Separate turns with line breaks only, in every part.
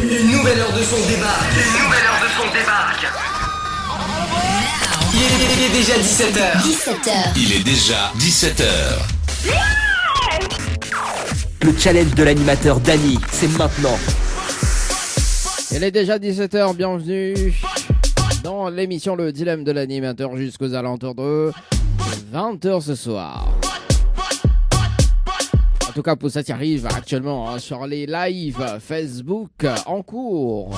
Une nouvelle heure de son débarque. Il est déjà 17h.
Il est déjà 17h.
Le challenge de l'animateur Dany, c'est maintenant.
Il est déjà 17h, bienvenue dans l'émission Le Dilemme de l'animateur jusqu'aux alentours de 20h ce soir. En tout cas, pour ça qui arrive actuellement sur les lives Facebook en cours.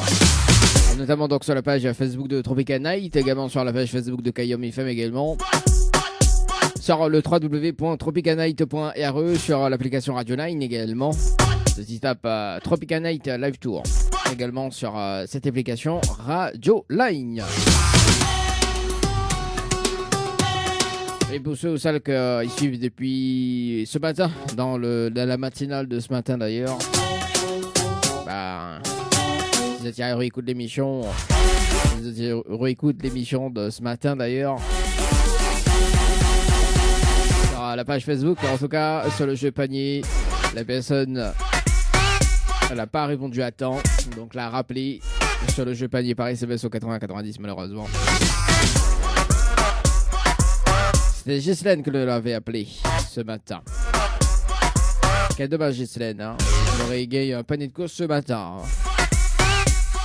Notamment donc sur la page Facebook de Tropica Night, également sur la page Facebook de Kayom FM également. Sur le www.tropicanight.re, sur l'application Radio 9 également. Tu tapes Tropica Night Live Tour. Également sur cette application Radio Line. Et pour ceux ou celles qui suivent depuis ce matin, dans la matinale de ce matin d'ailleurs, si vous réécoute l'émission, de ce matin d'ailleurs, sur la page Facebook, en tout cas sur le jeu panier, la personne elle n'a pas répondu à temps, donc l'a rappelé sur le jeu panier par SMS au 80-90 malheureusement. C'était Ghislaine que l'avait appelé ce matin. Quel dommage Ghislaine, hein. On aurait gagné un panier de course ce matin.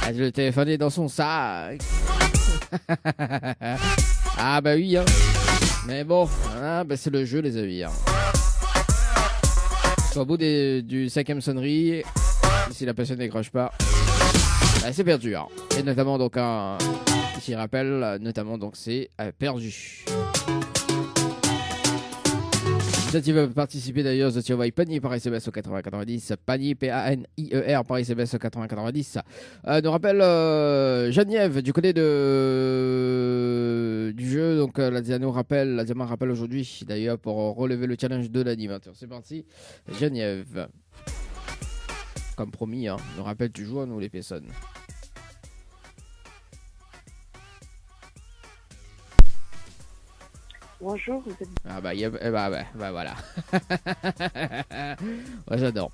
Elle le téléphonait dans son sac. Ah bah oui, hein. Mais bon, c'est le jeu les amis. Hein. Au bout du 5e sonnerie, si la personne n'écroche pas, c'est perdu. Hein. Et notamment donc qui rappelle, notamment donc c'est perdu. Si tu veux participer d'ailleurs, tu envoies panier par SMS au 8090, panier P-A-N-I-E-R par SMS au 8090. Nous rappelle Geneviève du côté du jeu, donc la Diamant rappelle aujourd'hui d'ailleurs pour relever le challenge de l'animateur. C'est parti, Geneviève. Comme promis, hein, nous rappelle toujours nous les personnes.
Bonjour, vous êtes...
Ah voilà. Ouais, j'adore.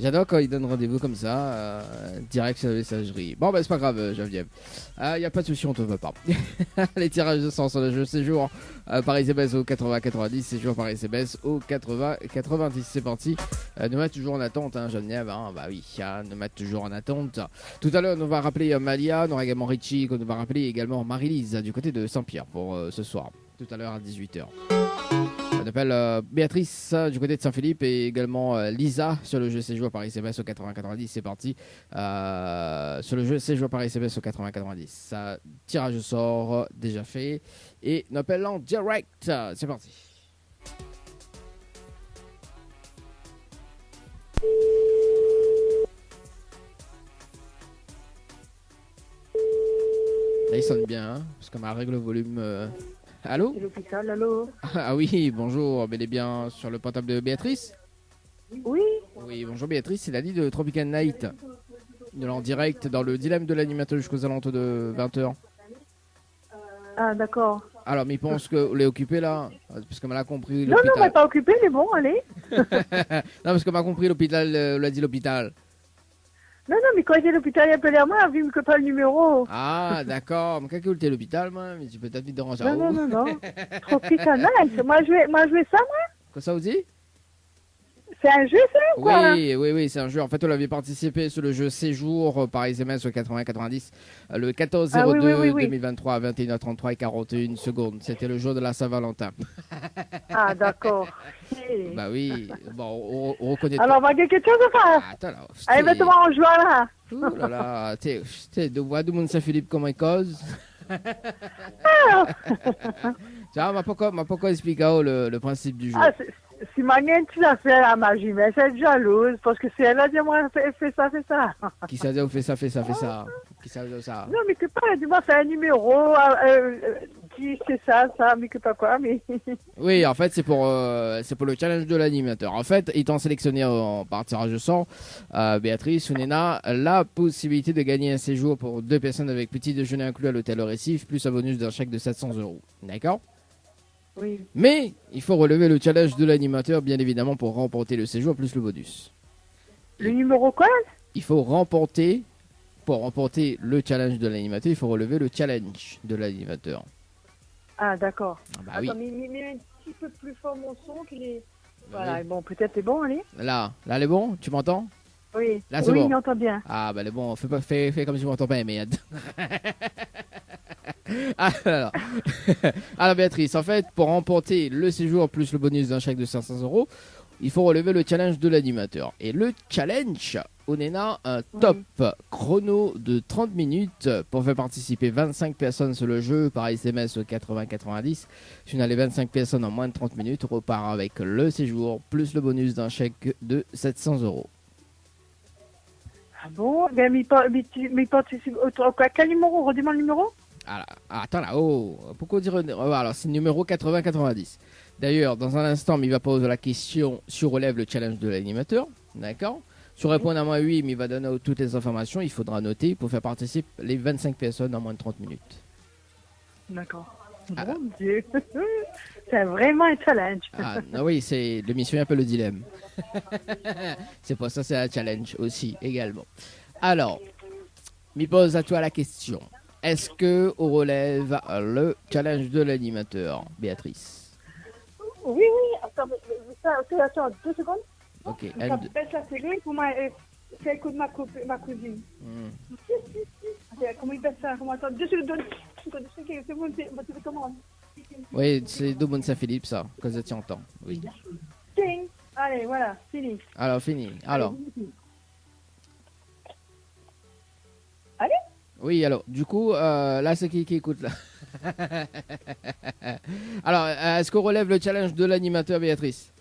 J'adore quand ils donnent rendez-vous comme ça, direct sur la messagerie. Bon, c'est pas grave, Geneviève. Y a pas de souci, on te veut pas. Les tirages de sens sur le jeu, séjour par SMS au 80-90, séjour par SMS au 80-90. C'est parti. Nous mettre toujours en attente, hein, Geneviève. Hein, bah oui, nous mettre toujours en attente. Tout à l'heure, on va rappeler Malia, on aura également Richie, on va rappeler également Marie-Lise du côté de Saint-Pierre pour ce soir. Tout à l'heure à 18h. On appelle Béatrice du côté de Saint-Philippe et également Lisa sur le jeu séjour par SMS au 80-90. C'est parti. Sur le jeu séjour par SMS au 80-90. Ça, tirage au sort déjà fait. Et on appelle en direct. C'est parti. Là, il sonne bien, hein, parce qu'on règle le volume. Allô?
C'est l'hôpital, allô?
Ah oui, bonjour, bel et bien sur le portable de Béatrice?
Oui.
Oui, bonjour Béatrice, c'est Dany de Tropical Night. Nous en direct dans le dilemme de l'animateur jusqu'aux alentours de 20h.
Ah, d'accord.
Alors, mais il pense que vous l'avez occupé là? Parce que m'a compris
l'hôpital. Non, on m'a pas occupé, mais bon, allez.
Non, parce que m'a compris l'hôpital, l'a dit l'hôpital.
Non, mais quand j'étais à l'hôpital, il appelait à moi, vu que pas le numéro.
Ah, d'accord. Mais quand tu es à l'hôpital, moi, mais tu peux peut-être vite déranger.
Non. Tropical Night. Moi, je vais ça, moi.
Quoi ça vous dit?
C'est un jeu, ça, ou quoi?
Oui, c'est un jeu. En fait, on avait participé sur le jeu Séjour par SMS au 80-90 le 14-02-2023 à 21h33 et 41 secondes. C'était le jour de la Saint-Valentin.
Ah, d'accord.
Bah oui, bon, on reconnaît.
Alors, on va dire quelque chose à faire.
Attends, là.
Allez, mets-toi en joie, là.
Oh là là, tu sais, de voir de mon Saint-Philippe comment il cause. Tiens, m'a pas expliqué le principe du jeu.
Ah, si ma gagne, tu l'as fait à la magie, mais elle est jalouse, parce que si elle a dit, moi, fais ça.
Qui s'est dit, fait ça. Qui s'est dit ça?
Non, mais que pas, dis-moi, c'est un numéro, qui c'est ça, mais que pas quoi, mais...
Oui, en fait, c'est pour le challenge de l'animateur. En fait, étant sélectionné par tirage de sort, Béatrice ou Néna, la possibilité de gagner un séjour pour 2 personnes avec petit déjeuner inclus à l'hôtel au Récif, plus un bonus d'un chèque de 700 €. D'accord?
Oui.
Mais il faut relever le challenge de l'animateur, bien évidemment, pour remporter le séjour plus le bonus.
Le numéro quoi?
il faut remporter. Pour remporter le challenge de l'animateur, il faut relever le challenge de l'animateur.
Ah, d'accord.
Ah bah
Attends,
oui.
mais un petit peu plus fort mon son qu'il est...
Bah
Voilà,
oui.
bon, peut-être c'est bon, allez.
Là, elle est bon. Tu m'entends?
Oui,
Là, c'est
oui,
bon.
il entend bien.
Ah bah elle est bon. Fais comme si tu m'entends pas, mais. Alors Béatrice, en fait, pour remporter le séjour plus le bonus d'un chèque de 500 euros, il faut relever le challenge de l'animateur. Et le challenge, on est là un top chrono de 30 minutes pour faire participer 25 personnes sur le jeu par SMS au 80-90. Si on a les 25 personnes en moins de 30 minutes, on repart avec le séjour plus le bonus d'un chèque de 700 euros.
Ah bon? Ben, mais participe à quel numéro? Redis-moi le numéro?
Attends là, pourquoi dire... Alors, c'est le numéro 80-90. D'ailleurs, dans un instant, il va poser la question sur relève le challenge de l'animateur. D'accord? Sur répondre à moi oui, mais il va donner toutes les informations. Il faudra noter pour faire participer les 25 personnes en moins de 30 minutes.
D'accord. Mon Dieu. C'est vraiment un challenge.
Oui, c'est l'émission est un peu le dilemme. C'est pour ça c'est un challenge aussi, également. Alors, me pose à toi la question. Est-ce que on relève le challenge de l'animateur, Béatrice?
Oui, attends, 2 secondes.
Ok,
Ça baisse la télé pour moi, c'est écoute ma cousine. Comment il baisse ça? Attends, 2 secondes. C'est bon, c'est comment?
Oui, c'est de Saint-Philippe, ça, que je t'entends. Oui.
Ting. Allez, voilà, fini.
Alors, fini. Alors.
Allez?
Oui, alors, du coup, là, c'est qui écoute, là? Alors, est-ce qu'on relève le challenge de l'animateur, Béatrice?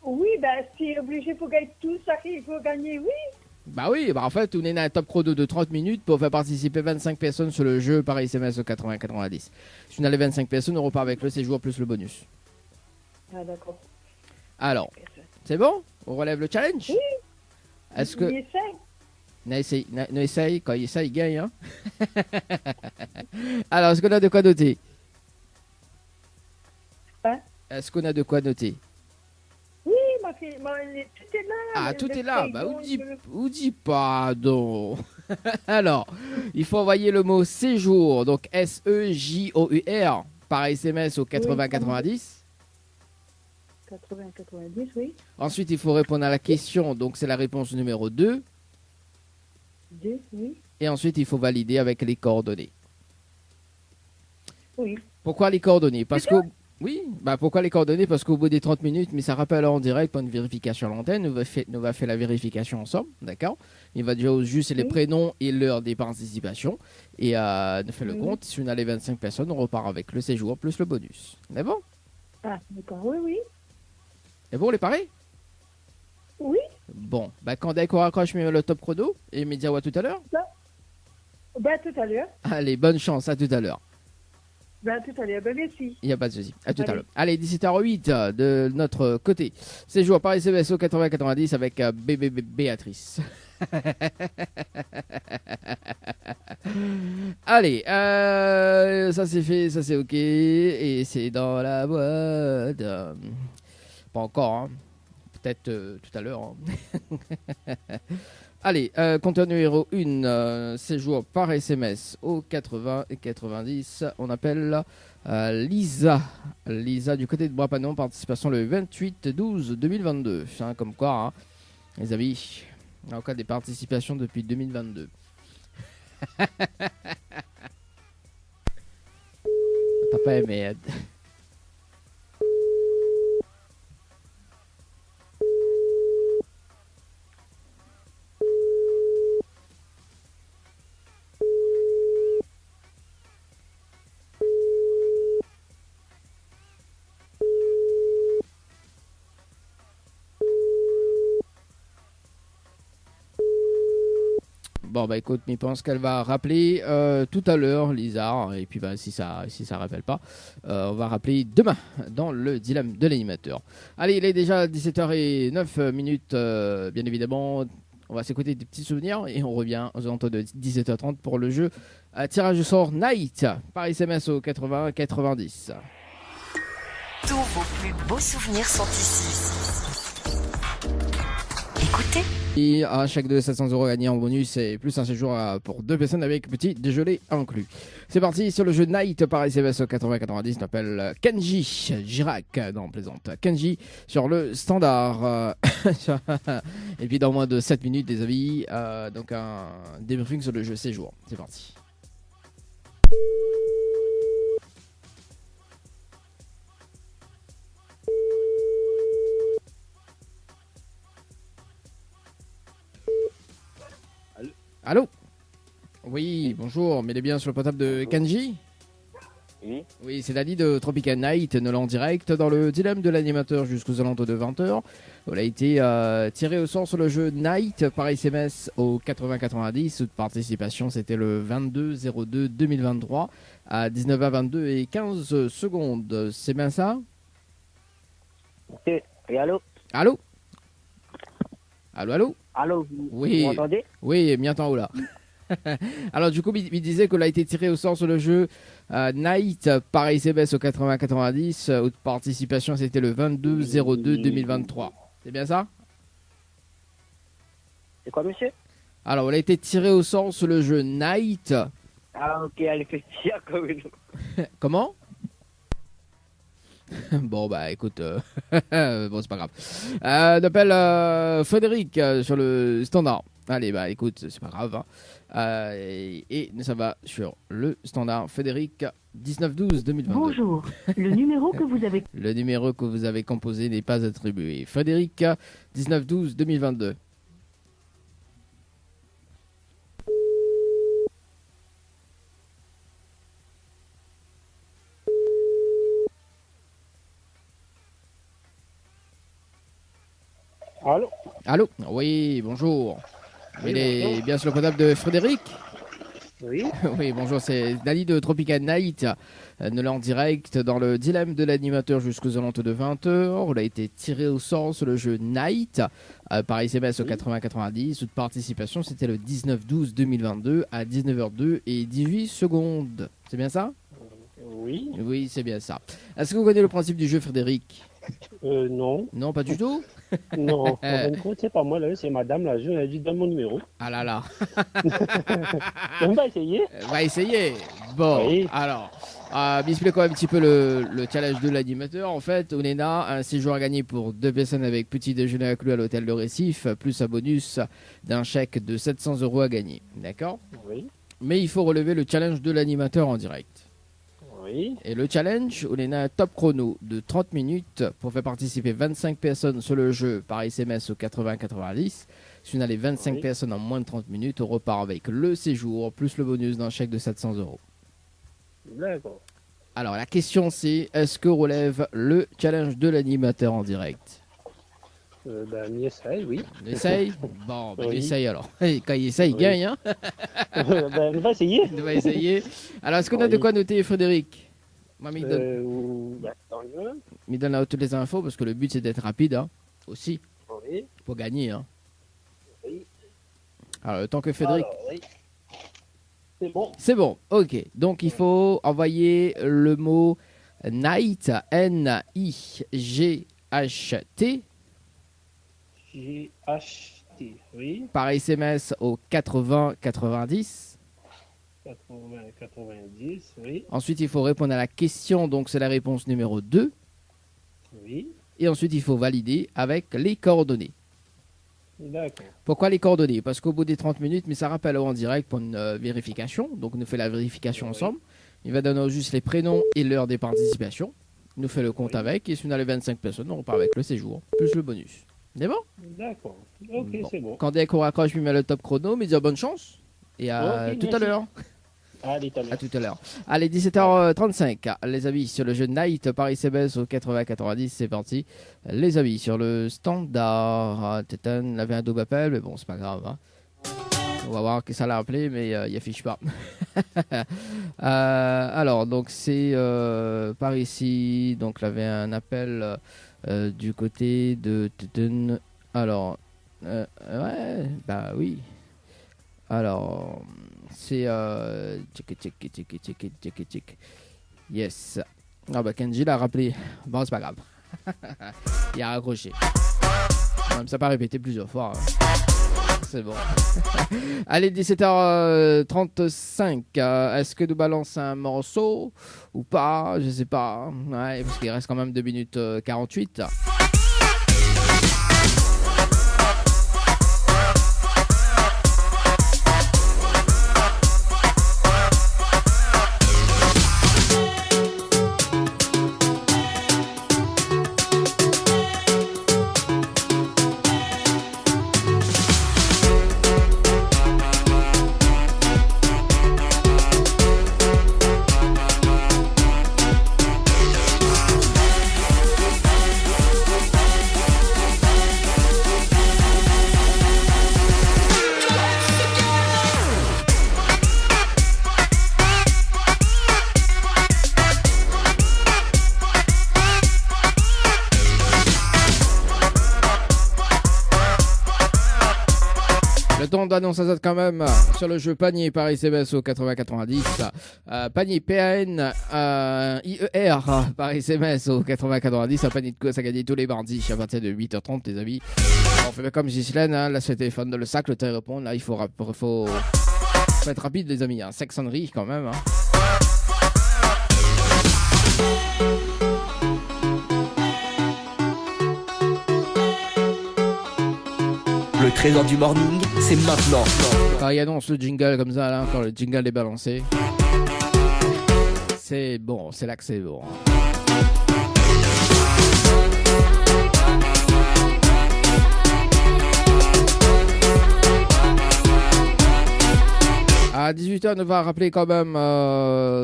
Oui, ben, si obligé pour gagner tout ça qu'il faut gagner, oui.
Bah oui, en fait, on est dans un top chrono de 30 minutes pour faire participer 25 personnes sur le jeu par SMS au 80-90. Si on a les 25 personnes, on repart avec le séjour plus le bonus.
Ah, d'accord.
Alors, c'est bon? On relève le challenge?
Oui.
Est-ce que... Essaye, quand il essaye, il gagne. Hein. Alors, est-ce qu'on a de quoi noter?
Hein?
Est-ce qu'on a de quoi noter?
Oui, ma fille, tout est là.
Ah, tout est là. Bah, ou dis pas, donc. Alors, il faut envoyer le mot séjour, donc SEJOUR, par SMS au 80-90.
80-90, oui.
Ensuite, il faut répondre à la question, donc c'est la réponse numéro 2.
2, oui.
Et ensuite, il faut valider avec les coordonnées.
Oui.
Pourquoi les coordonnées? Parce que... Oui, pourquoi les coordonnées? Parce qu'au bout des 30 minutes, mais ça rappelle en direct pour une vérification à l'antenne, nous va faire la vérification ensemble, d'accord? Il va dire juste les prénoms et l'heure des participations et nous fait le compte. Si on a les 25 personnes, on repart avec le séjour plus le bonus. C'est bon?
Ah, d'accord, oui.
Et bon, on est pareil?
Oui.
Bon, quand dès qu'on raccroche le top chrono, et me dire à tout à l'heure?
Tout à l'heure.
Allez, bonne chance, à tout à l'heure.
Tout à l'heure, merci.
Il n'y a pas de souci. À tout à l'heure. Allez, 17h08 de notre côté. Séjour par SMS au 80-90 avec Béatrice. Allez, ça c'est fait, ça c'est ok. Et c'est dans la boîte. Pas encore, hein. Peut-être tout à l'heure. Hein. Allez, compteur numéro 1, séjour par SMS au 80 et 90. On appelle Lisa. Lisa du côté de Bois-Panon, participation le 28-12-2022. Hein, comme quoi, hein, les amis, il y a encore des participations depuis 2022. T'as pas aimé. Bon bah écoute, je pense qu'elle va rappeler tout à l'heure, Lisa, et puis si ça rappelle pas, on va rappeler demain dans le dilemme de l'animateur. Allez, il est déjà 17h09 minutes, bien évidemment. On va s'écouter des petits souvenirs et on revient aux alentours de 17h30 pour le jeu tirage au sort Night par SMS au 80-90.
Tous vos plus beaux souvenirs sont ici. Écoutez.
Et un chèque de 700 € gagné en bonus et plus un séjour pour 2 personnes avec petit déjeuner inclus. C'est parti sur le jeu Night par SMS au 80-90. S'appelle Kenji Girac. Non, plaisante. Kenji sur le standard. Et puis dans moins de 7 minutes, des avis. Donc un débriefing sur le jeu séjour. C'est parti. Allô? Oui, bonjour, mais bien sur le portable de Kenji?
Oui.
Oui, c'est Dali de Tropical Night, nous en direct dans le dilemme de l'animateur jusqu'aux alentours de 20h. On a été tiré au sort sur le jeu Night par SMS au 80-90. Toute participation, c'était le 22-02-2023 à 19h22 et 15 secondes. C'est bien ça?
Ok, et allô?
Allô? Allô?
Allô,
Oui.
vous m'entendez?
Oui, bien temps là. Alors du coup, il disait que l'a été tiré au sort sur le jeu Night par SMS au 80-90. Haute participation, c'était le 22-02-2023. C'est bien ça?
C'est quoi, monsieur?
Alors, il a été tiré au sort sur le jeu Night.
Ah, ok, allez, fait tir comme une...
Comment? Bon, bah écoute, bon, c'est pas grave. On appelle Frédéric sur le standard. Allez, bah écoute, c'est pas grave. Hein. Et ça va sur le standard. Frédéric 1912-2022.
Bonjour, le numéro que vous avez...
Le numéro que vous avez composé n'est pas attribué. Frédéric 1912-2022.
Allô?
Allô? Oui, bonjour.
Oui,
Il est
bonjour.
bien sur le portable de Frédéric?
Oui.
Oui, bonjour, c'est Dali de Tropical Night. Nous l'en direct dans le dilemme de l'animateur jusqu'aux alentours de 20h. On a été tiré au sort sur le jeu Night par SMS au 80-90. Toute participation, c'était le 19-12-2022 à 19h02 et 18 secondes. C'est bien ça?
Oui.
Oui, c'est bien ça. Est-ce que vous connaissez le principe du jeu, Frédéric?
Non.
Non, pas du tout?
Non. En fin de compte, c'est pas moi, là, c'est madame, là. Je lui ai dit, donne mon numéro.
Ah là là.
On va essayer.
Va essayer. Bon,
Oui.
alors, m'expliquons un petit peu le challenge de l'animateur. En fait, on est là, un séjour à gagner pour 2 personnes avec petit déjeuner inclus à l'hôtel de Récif, plus un bonus d'un chèque de 700 € à gagner. D'accord?
Oui.
Mais il faut relever le challenge de l'animateur en direct.
Oui.
Et le challenge, on est à un top chrono de 30 minutes pour faire participer 25 personnes sur le jeu par SMS au 80-90. Si on a les 25
Oui.
personnes en moins de 30 minutes, on repart avec le séjour plus le bonus d'un chèque de 700 €.
D'accord.
Alors la question c'est, est-ce que relève le challenge de l'animateur en direct?
Ben, on essaye, oui.
On essaye? Bon, ben on
Oui.
essaye alors. Quand il essaye, il
Oui.
gagne. Hein.
Ben, on va essayer.
On va essayer. Alors est-ce qu'on a de
Oui.
quoi noter, Frédéric? Moi, il
Tant mieux.
me donne là toutes les infos parce que le but c'est d'être rapide hein, aussi,
Oui.
pour gagner. Hein.
Oui.
Alors tant que Frédéric...
Alors, oui. C'est bon.
C'est bon, ok. Donc il faut envoyer le mot night, N-I-G-H-T,
J'ai acheté. Oui.
par SMS au 80-90.
80-90. Oui.
Ensuite, il faut répondre à la question, donc c'est la réponse numéro 2.
Oui.
Et ensuite, il faut valider avec les coordonnées.
D'accord.
Pourquoi les coordonnées? Parce qu'au bout des 30 minutes, mais ça rappelle en direct pour une vérification. Donc, on nous fait la vérification
Oui.
ensemble. Il va donner juste les prénoms et l'heure des participations. Il nous fait le compte
Oui.
avec. Et si on a les 25 personnes, on repart avec le séjour, plus le bonus. C'est bon?
D'accord. Ok,
Bon.
c'est bon.
Quand dès qu'on raccroche, je lui mets le top chrono, mais dire bonne chance. Et à
Ok,
tout à
merci.
l'heure.
Allez, t'as
À tout à l'heure. Allez, 17h35. Les avis sur le jeu Night par SMS au 80-90. C'est parti. Les avis sur le standard. Tétan avait un double appel, mais bon, c'est pas grave. Hein. On va voir que ça l'a appelé, mais il affiche pas. Alors, donc c'est par ici. Donc, il avait un appel du côté de Tétan. Alors, ouais, bah oui. Alors, c'est check. Yes. Ah bah Kenji l'a rappelé. Bon, c'est pas grave. Il a raccroché. Ça n'a pas répété plusieurs fois. Hein. C'est bon. Allez, 17h35. Est-ce que nous balance un morceau ou pas? Je sais pas. Ouais, parce qu'il reste quand même 2 minutes 48. D'annonce à quand même sur le jeu panier Paris CBS au 80-90, panier PAN IER Paris CBS au 80-90, un panier de course à gagner tous les mardis à partir de 8h30 les amis. On fait comme Ghislaine, hein, là c'est le téléphone dans le sac, le temps de répondre, là il faut être rapide les amis, hein. Saxonnerie quand même. Hein.
Le trésor du morning, c'est maintenant.
Il annonce le jingle comme ça, là, quand le jingle est balancé. C'est bon, c'est là que c'est bon. À 18h, on va rappeler quand même.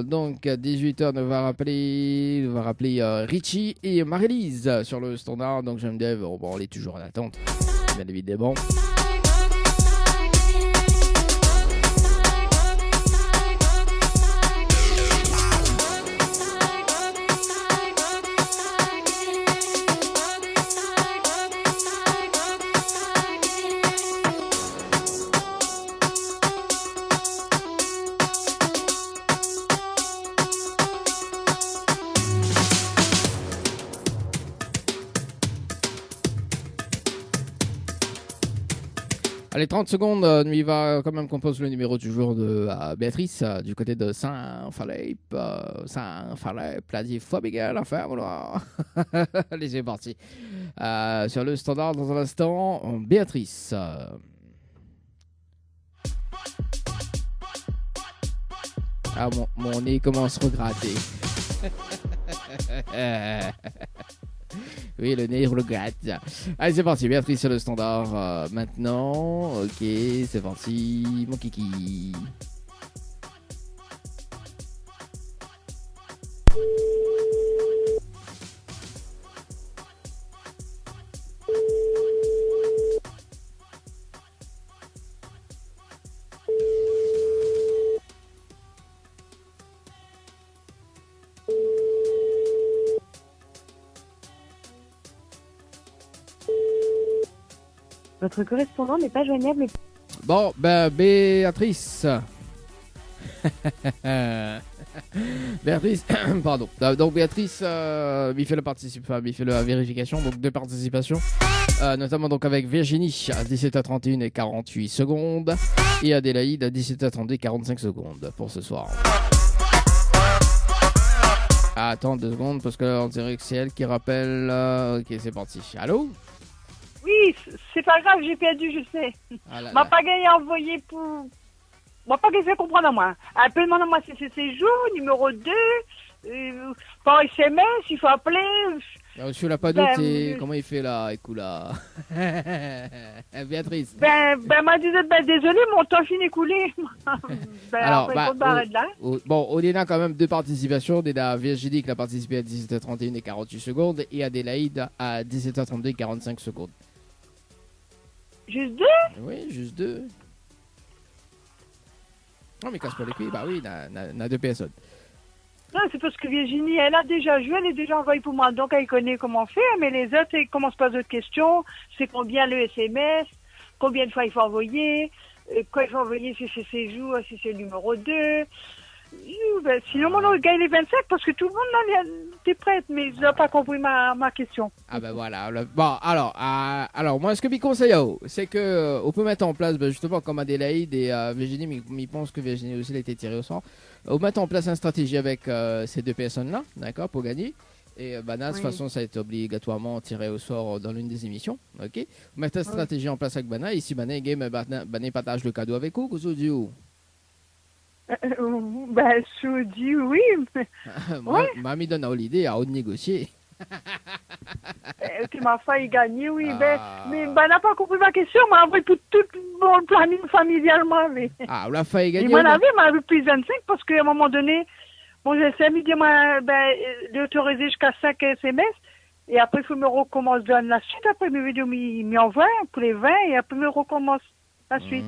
Donc, à 18h, on va rappeler Richie et Marie-Lise sur le standard. Donc, j'aime bien. Bon, on est toujours en attente. Bien évidemment. Allez, 30 secondes, nous y va quand même qu'on pose le numéro du jour de Béatrice, du côté de Saint-Philippe, la dit Fabiguel, enfin, voilà. Allez, c'est parti. Sur le standard, dans un instant, Béatrice. Ah, mon nez commence à se regratter. Oui, le nez regrette. Allez, c'est parti. Béatrice sur le standard. Maintenant, ok, c'est parti. Mon kiki.
Votre correspondant n'est pas joignable.
Bon, ben, Béatrice. Béatrice, pardon. Donc, Béatrice, il fait la vérification, donc de participation. Notamment donc avec Virginie à 17h31 et 48 secondes. Et Adélaïde à 17h32 et 45 secondes pour ce soir. Attends 2 secondes parce qu'on dirait que c'est elle qui rappelle. Ok, c'est parti. Allô?
Oui, c'est pas grave, j'ai perdu, je sais. M'a pas gagné envoyé pour... M'a pas gagné comprendre à moi. Appelle-moi, moi, c'est séjour, numéro 2, par SMS, il faut appeler.
Monsieur l'a pas noté, comment il fait là, écoute là. Béatrice.
M'a dit, désolé, mon temps finit écoulé.
Alors, bon, on est là quand même 2 participations. On est là Virginie qui a participé à 17h31 et 48 secondes et Adélaïde à 17h32 et 45 secondes.
Juste 2?
Oui, juste 2. Non, mais casse pas les couilles, bah oui, on a 2 personnes.
Non, c'est parce que Virginie, elle a déjà joué, elle est déjà envoyée pour moi, donc elle connaît comment faire, mais les autres, ils commencent pas d'autres questions. C'est combien le SMS, combien de fois il faut envoyer, quand il faut envoyer si c'est séjour, si c'est le numéro 2. Sinon, on gagne les 25 parce que tout le monde était prête, mais je n'ai pas compris ma question.
Ah ben voilà. Bon, alors moi, ce que je conseille, c'est que on peut mettre en place, justement, comme Adélaïde et Virginie, mais il pense que Virginie aussi a été tirée au sort. On met en place une stratégie avec ces deux personnes-là, d'accord, pour gagner. Et de toute façon, ça a été obligatoirement tiré au sort dans l'une des émissions. Ok. Vous mettez la stratégie en place avec Bana. Et si Bana est game, Bana partage le cadeau avec vous. Qu'est-ce que vous dites?
Je dis oui.
Moi, Mamie donne à l'idée à négocier.
Tu m'as failli gagner, oui. Mais n'a pas compris ma question. M'a envoyé pour tout mon planning familialement. Mais...
Ah, on l'a failli gagner.
Il m'en avait plus 25 parce qu'à un moment donné, mon GSM, il dit d'autoriser jusqu'à 5 SMS. Et après, il faut me recommencer la suite. Après, mes vidéos m'y envoient pour les 20. Et après, me recommence la suite.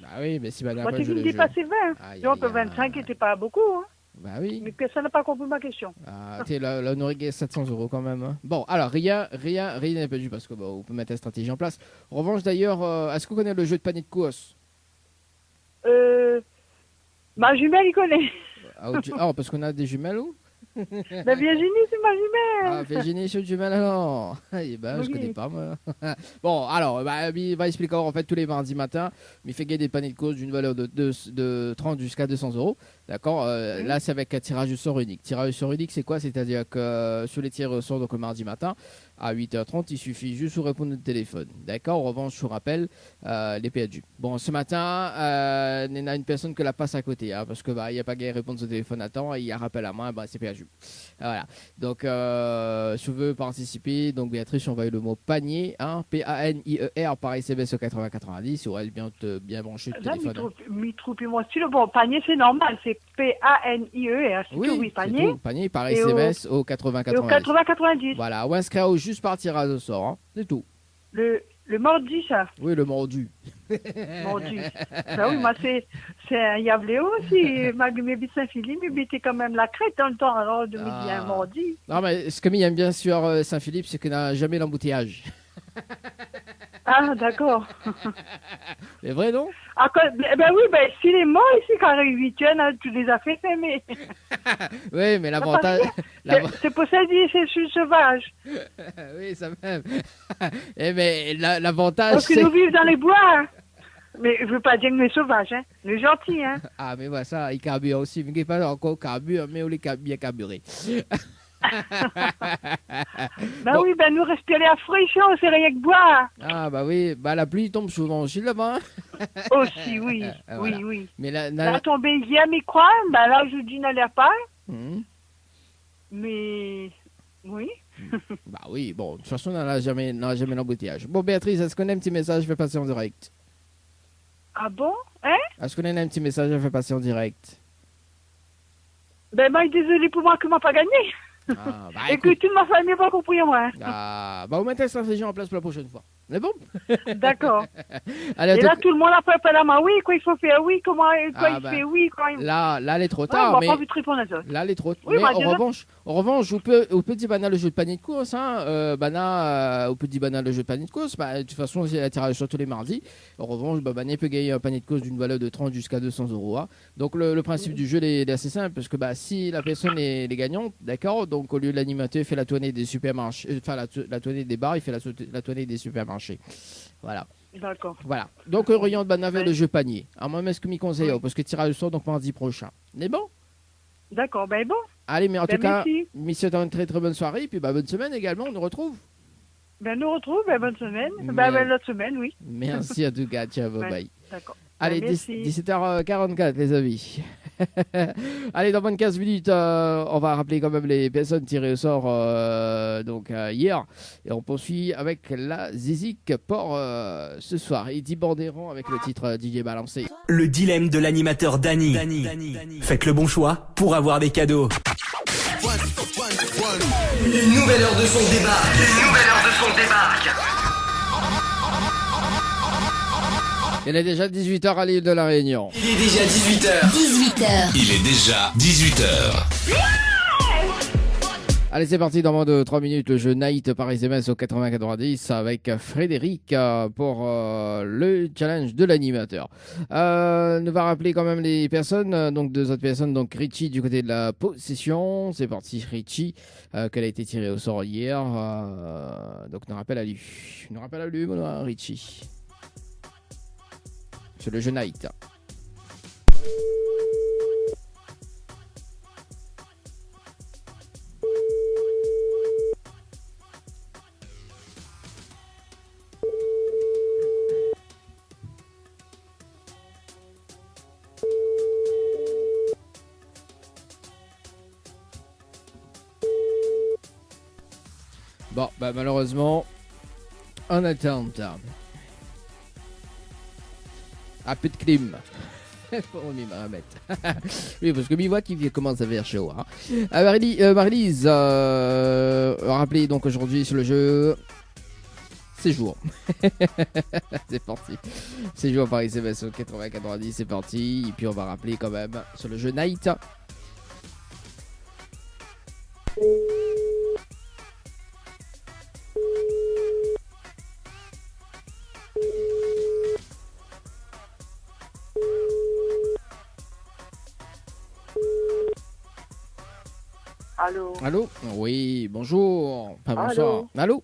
Bah oui, mais si Bana
moi, tu me dis passer 20. Donc, 25 n'était pas beaucoup. Hein.
Bah oui.
Mais personne n'a pas compris ma question.
Ah, là, on aurait gagné 700 € quand même. Hein. Bon, alors, rien n'est perdu parce que on peut mettre la stratégie en place. En revanche, d'ailleurs, est-ce qu'on connaît le jeu de panier de course?
Ma jumelle, il connaît.
Parce qu'on a des jumelles ou?
La Virginie, c'est ma jumelle.
Ah, Virginie, c'est une jumelle alors. Je connais pas moi. Bon, alors, il va expliquer en fait tous les mardis matin. Il fait gagner des paniers de course d'une valeur de 30 jusqu'à 200 €. D'accord. Là, c'est avec un tirage au sort unique. Tirage au sort unique, c'est quoi? C'est-à-dire que sur les tirs au sort, donc le mardi matin, à 8h30, il suffit juste de répondre au téléphone. D'accord. En revanche, je vous rappelle les PADU. Bon, ce matin, il y a une personne que la passe à côté, hein, parce que il n'y a pas gagné répondre au téléphone à temps et il y a rappel à main, c'est PADU. Voilà. Donc, si vous voulez participer, donc Béatrice, envoyez le mot panier, hein, PANIER par SMS au 8090, ou elle bien branché le téléphone.
Moi aussi, le bon panier, c'est normal, c'est PANIER.
Oui,
panier.
Tout. Panier par SMS au 8090.
Au 8090.
Voilà, ou inscrire juste par tirage au sort, hein, c'est tout.
Le mordu, ça.
Oui, le mordu.
Mordu. Bah oui, moi, c'est un Yavléo aussi. Mes bits Saint-Philippe, mais c'était quand même la crête dans le temps, alors de midi un mordu.
Non, mais ce que il aime bien sur Saint-Philippe, c'est qu'il n'a jamais l'embouteillage.
Ah, d'accord.
C'est vrai, non?
Oui, s'il est mort ici, quand il est 8e, tu les as fait mais...
Oui, mais l'avantage...
C'est pour ça que c'est sur sauvage.
Oui, ça même. Mais l'avantage,
parce que nous vivons dans les bois. Hein. Mais je veux pas dire que nous sommes sauvages, hein. Nous sommes gentils, hein.
Ah, mais voilà, ça, il carbure aussi. Mais il n'est pas encore carbure, mais on est bien carburé.
Oui, nous respirer la fraîcheur, c'est rien que boire.
Ah oui, la pluie tombe souvent aussi là-bas.
Aussi, oui, voilà. Oui.
Mais
ça a tombé hier, mais quoi? Là, je dis n'allez pas. Mais oui.
Oui, bon, de toute façon, on n'a jamais l'embouteillage. Bon, Béatrice, est-ce qu'on a un petit message? Je vais passer en direct.
Ah bon? Hein?
Est-ce qu'on a un petit message? Je vais passer en direct.
Désolé pour moi que je n'ai pas gagné. Écoute, toute ma famille n'a pas compris moi.
On met la stratégie en place pour la prochaine fois. C'est bon?
D'accord. Et là, tout le monde a fait appel à moi. Oui, quoi il faut faire? Oui, comment il fait? Oui, quoi il...
Là, elle est trop tard.
On va pas vite répondre à ça.
Là, elle est trop tard.
Oui,
mais en revanche, on peut dire le jeu de panier de course. Hein. On peut dire le jeu de panier de course. De toute façon, il y a un tirage sur tous les mardis. En revanche, Bana peut gagner un panier de course d'une valeur de 30 jusqu'à 200 €. Hein. Donc, le principe du jeu est assez simple. Parce que si la personne est gagnante, d'accord, donc au lieu de l'animateur, il fait la tournée des supermarchés, la tournée des bars, il fait la tournée des supermarchés. Voilà.
D'accord.
Voilà. Donc, oriente Bana vers le jeu panier. À moi-même, ce que m'y conseille, parce que tirage au sort, donc mardi prochain. C'est bon?
D'accord, bon.
Allez, mais en tout cas, monsieur, t'as une très très bonne soirée, et puis bonne semaine également, on nous retrouve.
Bonne semaine. L'autre semaine, oui.
Merci à tout cas, ciao, bye.
D'accord.
Allez, 17h44, les amis. Allez, dans 15 minutes, on va rappeler quand même les personnes tirées au sort hier. Et on poursuit avec la Zizik pour ce soir. Et 10 Bandéron avec le titre DJ Balancé.
Le dilemme de l'animateur Dany. Faites le bon choix pour avoir des cadeaux.
Une nouvelle heure de son débarque.
Il est déjà 18h à l'île de la Réunion.
Il est déjà 18h.
Il est déjà 18h.
Allez, c'est parti dans moins de 3 minutes. Le jeu Night par SMS au 80-90 avec Frédéric pour le challenge de l'animateur. On va rappeler quand même les personnes. Donc, deux autres personnes. Donc, Richie du côté de la possession. C'est parti, Richie, qu'elle a été tirée au sort hier. Donc, nous rappelle à lui. Nous rappelle à lui, mon Richie. C'est le jeu Night. Bon, bah malheureusement, en attente. Un peu de clim. Pour mettre. Oui, parce que mi-voix qui commence à faire chaud. Hein. Marie-Lise, rappelez donc aujourd'hui sur le jeu Séjour. C'est parti. Séjour par SMS au 80-90, c'est parti. Et puis on va rappeler quand même sur le jeu Night.
Allô.
Allô. Oui, bonjour. Enfin, bonsoir. Allô.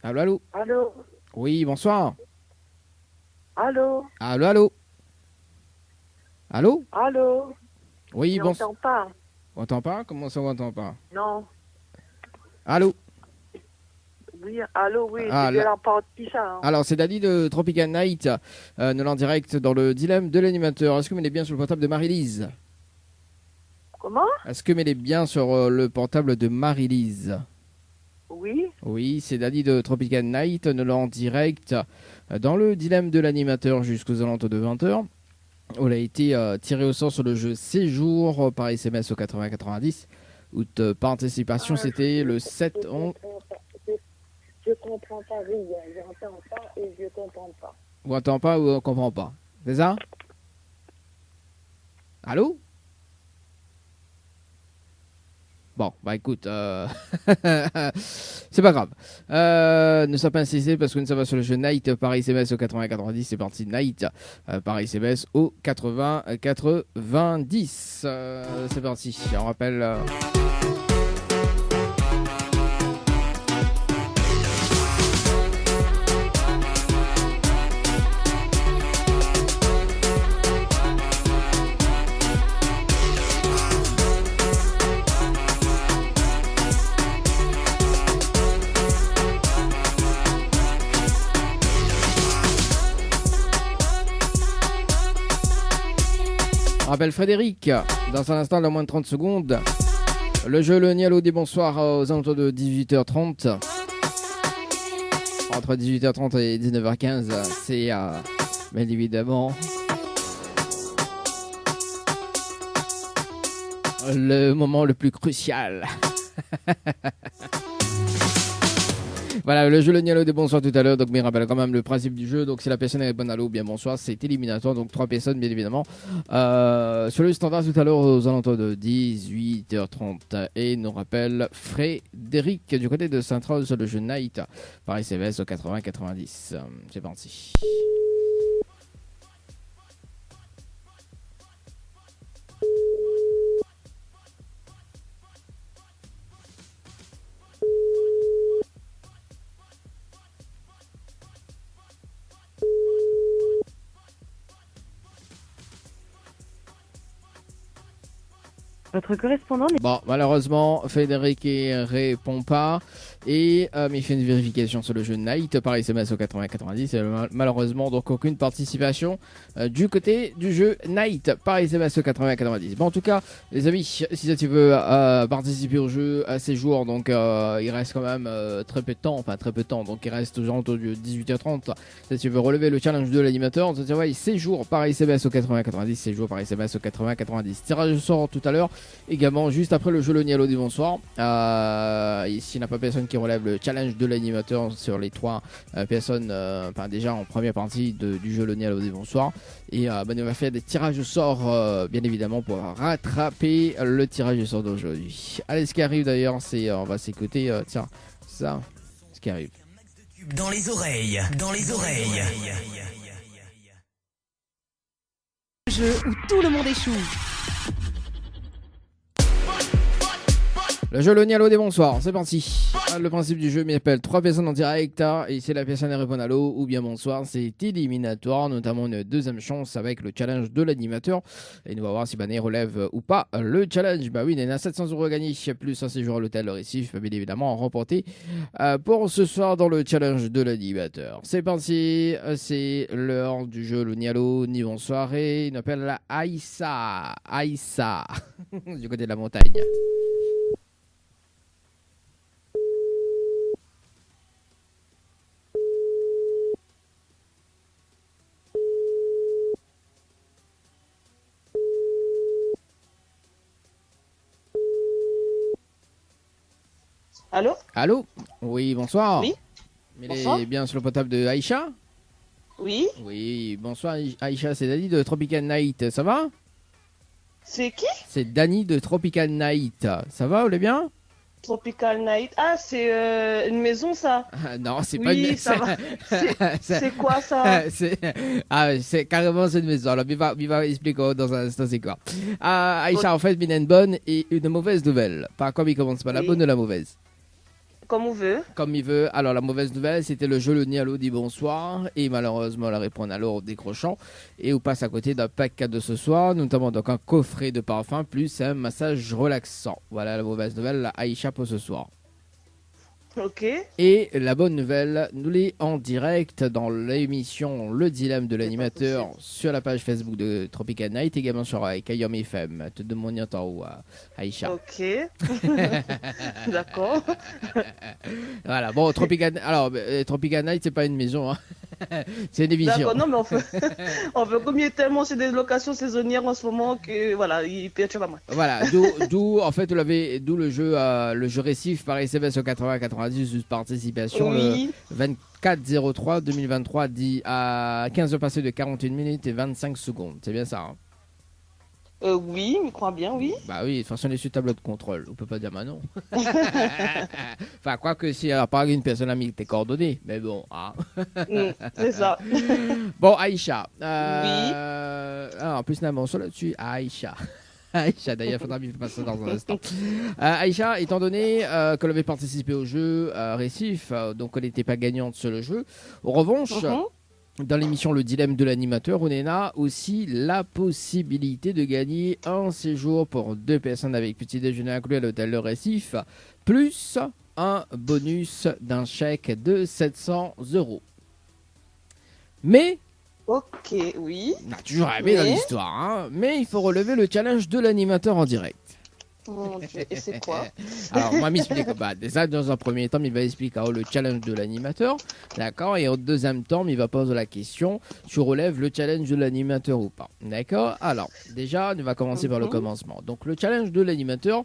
Allô, allô.
Allô.
Oui, bonsoir.
Allô.
Allô, allô. Allô.
Allô.
Oui, bonsoir.
On n'entend pas.
On n'entend pas? Comment ça, on n'entend pas?
Non.
Allô.
Oui, allô, oui,
Ah,
c'est bien parti ça. Hein.
Alors, c'est Dali de Tropical Night, nous en direct dans le dilemme de l'animateur. Est-ce que vous mettez bien sur le portable de Marie-Lise?
Comment?
Est-ce que vous mettez bien sur le portable de Marie-Lise?
Oui.
Oui, c'est Dali de Tropical Night, nous en direct dans le dilemme de l'animateur jusqu'aux alentours de 20h. On a été tiré au sort sur le jeu Séjour par SMS au 80-90. Par anticipation, c'était le 7-11.
Je comprends pas rien, j'entends pas et je comprends pas.
Vous n'entendez pas ou on comprend pas? C'est ça? Allô? Bon, bah écoute, c'est pas grave. Ne sois pas insisté parce que nous sommes sur le jeu Night par SMS au 80-90. C'est parti, Night par SMS au 80-90. C'est parti, on rappelle... On rappelle Frédéric, dans un instant, dans moins de 30 secondes. Le jeu Le Nialo des bonsoirs aux alentours de 18h30. Entre 18h30 et 19h15, c'est bien évidemment le moment le plus crucial. Voilà, le jeu Le Nialo des bonsoirs tout à l'heure, donc mais rappelle quand même le principe du jeu. Donc si la personne est bonne allô, bien bonsoir, c'est éliminatoire, donc 3 personnes bien évidemment. Sur le standard tout à l'heure aux alentours de 18h30. Et nous rappelle Frédéric du côté de Saint-Rose sur le jeu Night par SMS au 80-90. C'est parti.
Votre correspondant n'est...
Bon, malheureusement, Frédéric répond pas. Et mais il fait une vérification sur le jeu Night par SMS au 80-90. Malheureusement, donc aucune participation du côté du jeu Night par SMS au 80-90. Bon, en tout cas, les amis, si tu veux participer au jeu à ces jours, donc il reste quand même très peu de temps. Enfin, très peu de temps. Donc il reste aux alentours de 18h30. Si tu veux relever le challenge de l'animateur, on se dit, ouais, 6 jours par SMS au 80-90. 6 jours par SMS au 80-90. Tirage au sort tout à l'heure. Également, juste après le jeu Le Nialo du bonsoir. Ici, il n'y a pas personne qui relève le challenge de l'animateur sur les 3 personnes, déjà en première partie du jeu Le Nialo du bonsoir. Et on va faire des tirages au sort, bien évidemment, pour rattraper le tirage au sort d'aujourd'hui. Allez, ce qui arrive d'ailleurs, c'est on va s'écouter, tiens, ça, ce qui arrive.
Dans les oreilles, dans les oreilles.
Jeu où tout le monde échoue.
Le jeu Le Nialo des bonsoirs, c'est parti. Le principe du jeu m'appelle 3 personnes en direct et si la personne répond allô ou bien bonsoir, c'est éliminatoire, notamment une deuxième chance avec le challenge de l'animateur. Et nous allons voir si Bané relève ou pas le challenge. Bah oui, il y en a 700 € gagnés, plus un séjour à l'hôtel Le Récif, bien évidemment remporté pour ce soir dans le challenge de l'animateur. C'est parti, c'est l'heure du jeu Le Nialo, ni bonsoir et il m'appelle la Aïssa, du côté de la montagne.
Allô?
Allô? Oui, bonsoir.
Oui.
Il
Bonsoir.
est bien sur le portable de Aïcha?
Oui.
Oui, bonsoir Aïcha, c'est Dani de Tropical Night, ça va?
C'est qui?
C'est Dani de Tropical Night, ça va, vous allez bien?
Tropical Night. Ah, c'est une maison, ça?
Non, c'est
Oui,
pas une maison.
ça va. C'est quoi, ça?
C'est carrément cette maison. Alors, il va expliquer dans un instant c'est quoi. Aïcha, en fait, il y a une bonne et une mauvaise nouvelle. Pas comme il commence, pas la bonne ou la mauvaise.
Comme on veut.
Comme il veut. Alors, la mauvaise nouvelle, c'était le jeu Le Nialo dit bonsoir. Et malheureusement, la répond alors en décrochant. Et on passe à côté d'un pack cadeau ce soir, notamment donc un coffret de parfum plus un massage relaxant. Voilà la mauvaise nouvelle, la Aïcha pour ce soir.
Ok.
Et la bonne nouvelle, nous l'est en direct dans l'émission Le Dilemme de l'animateur sur la page Facebook de Tropical Night, également sur Kayom FM. Te demande un temps où Aïcha.
Ok. D'accord.
Voilà, bon, Tropical Night, c'est pas une maison, hein. C'est une émission.
D'accord, non, mais on veut comme il y a tellement c'est des locations saisonnières en ce moment que voilà, il perturbe à moi.
Voilà, d'où en fait d'où le jeu récif par SMS au 80-90 de participation
Oui.
le 24-03-2023 dit à 15 heures passées de 41 minutes et 25 secondes. C'est bien ça, hein?
Oui, je crois bien, oui.
Bah oui, de toute façon, on est sur tableau de contrôle. On peut pas dire bah non. Enfin, quoi que si, alors, pas une personne a mis tes coordonnées, mais bon. Hein.
C'est ça.
Bon, Aïcha.
Oui.
En plus, on a un morceau là-dessus. Aïcha. Aïcha, d'ailleurs, il faudra bien passer dans un instant. Aïcha, étant donné qu'elle avait participé au jeu Récif, donc elle n'était pas gagnante sur le jeu. En revanche, dans l'émission Le Dilemme de l'animateur, on a aussi la possibilité de gagner un séjour pour 2 personnes avec petit déjeuner inclus à l'hôtel Le Récif, plus un bonus d'un chèque de 700 €. Mais
Ok, oui.
on a toujours aimé dans l'histoire, hein, mais il faut relever le challenge de l'animateur en direct.
Mon Dieu, et c'est quoi?
Alors, moi, m'explique. Déjà, dans un premier temps, il va expliquer le challenge de l'animateur. D'accord. Et au deuxième temps, il va poser la question tu relèves le challenge de l'animateur ou pas? D'accord. Alors, déjà, on va commencer par le commencement. Donc, le challenge de l'animateur.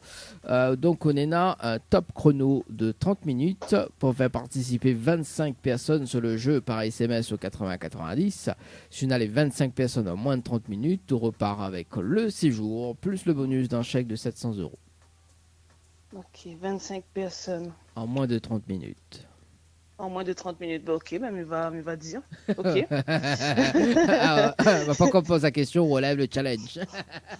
Donc, on a un top chrono de 30 minutes pour faire participer 25 personnes sur le jeu par SMS au 80-90. Si on a les 25 personnes en moins de 30 minutes, on repart avec le séjour plus le bonus d'un chèque de 700 €.
Ok, 25 personnes.
En moins de 30 minutes.
En moins de 30 minutes. Bah, ok, il va dire. Ok.
Alors, pas qu'on pose la question, on relève le challenge.